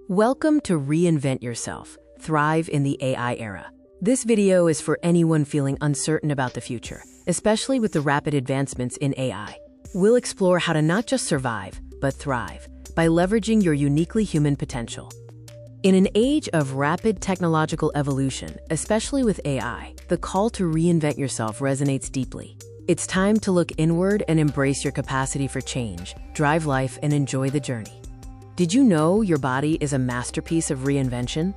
Welcome to Reinvent Yourself, Thrive in the AI Era. This video is for anyone feeling uncertain about the future, especially with the rapid advancements in AI. We'll explore how to not just survive, but thrive by leveraging your uniquely human potential. In an age of rapid technological evolution, especially with AI, the call to reinvent yourself resonates deeply. It's time to look inward and embrace your capacity for change, drive life, and enjoy the journey. Did you know your body is a masterpiece of reinvention?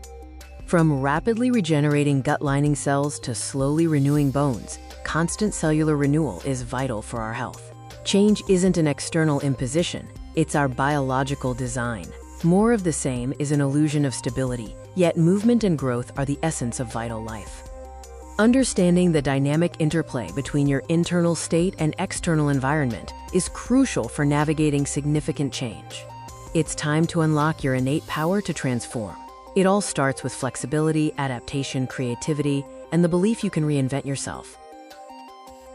From rapidly regenerating gut lining cells to slowly renewing bones, constant cellular renewal is vital for our health. Change isn't an external imposition, it's our biological design. More of the same is an illusion of stability, yet movement and growth are the essence of vital life. Understanding the dynamic interplay between your internal state and external environment is crucial for navigating significant change. It's time to unlock your innate power to transform. It all starts with flexibility, adaptation, creativity, and the belief you can reinvent yourself.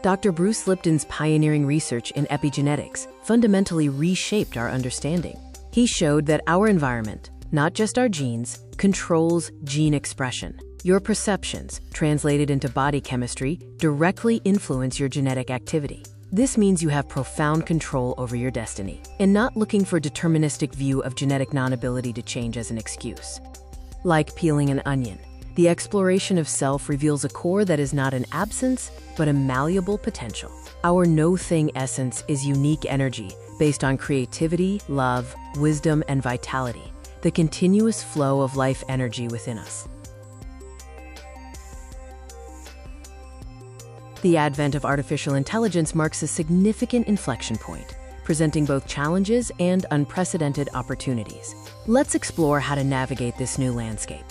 Dr. Bruce Lipton's pioneering research in epigenetics fundamentally reshaped our understanding. He showed that our environment, not just our genes, controls gene expression. Your perceptions, translated into body chemistry, directly influence your genetic activity. This means you have profound control over your destiny, and not looking for a deterministic view of genetic non-ability to change as an excuse. Like peeling an onion, the exploration of self reveals a core that is not an absence, but a malleable potential. Our no-thing essence is unique energy based on creativity, love, wisdom, and vitality, the continuous flow of life energy within us. The advent of artificial intelligence marks a significant inflection point, presenting both challenges and unprecedented opportunities. Let's explore how to navigate this new landscape.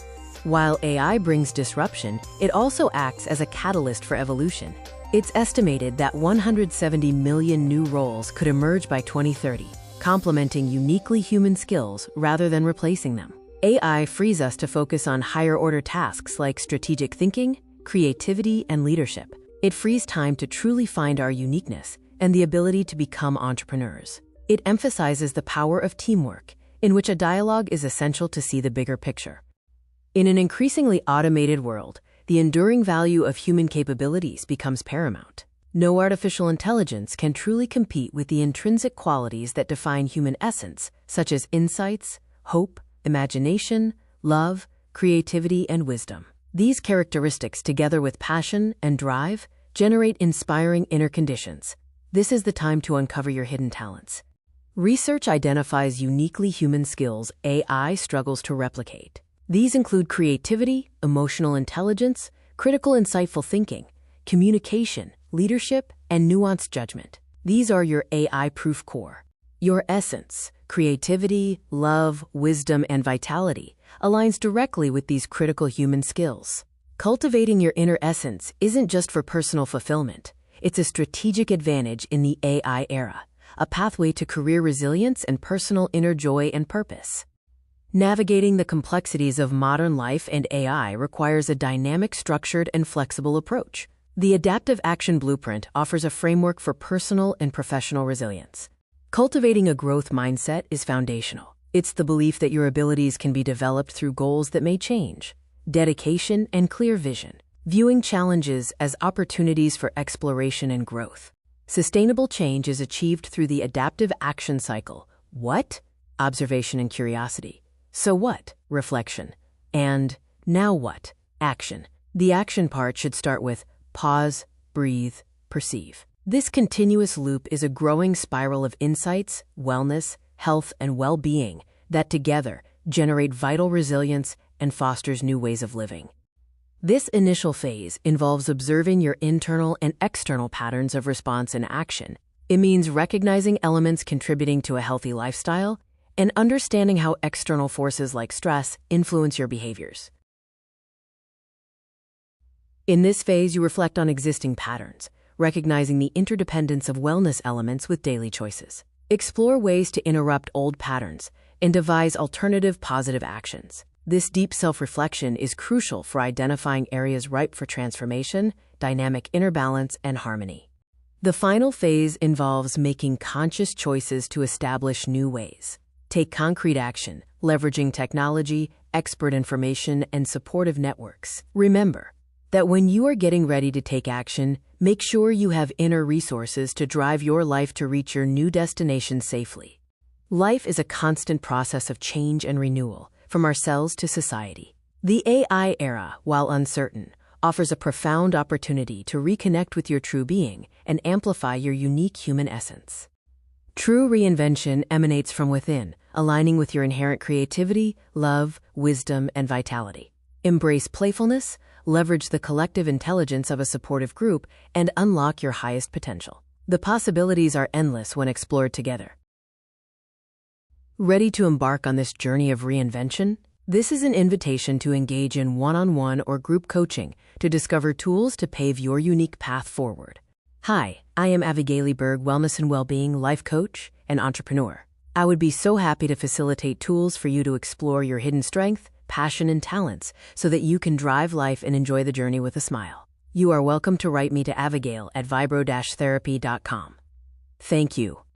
While AI brings disruption, it also acts as a catalyst for evolution. It's estimated that 170 million new roles could emerge by 2030, complementing uniquely human skills rather than replacing them. AI frees us to focus on higher-order tasks like strategic thinking, creativity, and leadership. It frees time to truly find our uniqueness and the ability to become entrepreneurs. It emphasizes the power of teamwork, in which a dialogue is essential to see the bigger picture. In an increasingly automated world, the enduring value of human capabilities becomes paramount. No artificial intelligence can truly compete with the intrinsic qualities that define human essence, such as insights, hope, imagination, love, creativity, and wisdom. These characteristics, together with passion and drive, generate inspiring inner conditions. This is the time to uncover your hidden talents. Research identifies uniquely human skills AI struggles to replicate. These include creativity, emotional intelligence, critical insightful thinking, communication, leadership, and nuanced judgment. These are your AI-proof core. Your essence, creativity, love, wisdom, and vitality, aligns directly with these critical human skills. Cultivating your inner essence isn't just for personal fulfillment. It's a strategic advantage in the AI era, a pathway to career resilience and personal inner joy and purpose. Navigating the complexities of modern life and AI requires a dynamic, structured, and flexible approach. The Adaptive Action Blueprint offers a framework for personal and professional resilience. Cultivating a growth mindset is foundational. It's the belief that your abilities can be developed through goals that may change, dedication, and clear vision, viewing challenges as opportunities for exploration and growth. Sustainable change is achieved through the adaptive action cycle. What? Observation and curiosity. So what? Reflection. And now what? Action. The action part should start with pause, breathe, perceive. This continuous loop is a growing spiral of insights, wellness, health, and well-being that together generate vital resilience and fosters new ways of living. This initial phase involves observing your internal and external patterns of response and action. It means recognizing elements contributing to a healthy lifestyle and understanding how external forces like stress influence your behaviors. In this phase, you reflect on existing patterns, recognizing the interdependence of wellness elements with daily choices. Explore ways to interrupt old patterns and devise alternative positive actions. This deep self-reflection is crucial for identifying areas ripe for transformation, dynamic inner balance, and harmony. The final phase involves making conscious choices to establish new ways. Take concrete action, leveraging technology, expert information, and supportive networks. Remember that when you are getting ready to take action, make sure you have inner resources to drive your life to reach your new destination safely. Life is a constant process of change and renewal, from ourselves to society. The AI era, while uncertain, offers a profound opportunity to reconnect with your true being and amplify your unique human essence. True reinvention emanates from within, aligning with your inherent creativity, love, wisdom, and vitality. Embrace playfulness, leverage the collective intelligence of a supportive group, and unlock your highest potential. The possibilities are endless when explored together. Ready to embark on this journey of reinvention? This is an invitation to engage in one-on-one or group coaching to discover tools to pave your unique path forward. Hi, I am Avigaili Berg, wellness and well-being life coach and entrepreneur. I would be so happy to facilitate tools for you to explore your hidden strength, passion, and talents so that you can drive life and enjoy the journey with a smile. You are welcome to write me to Avigail at vibro-therapy.com. Thank you.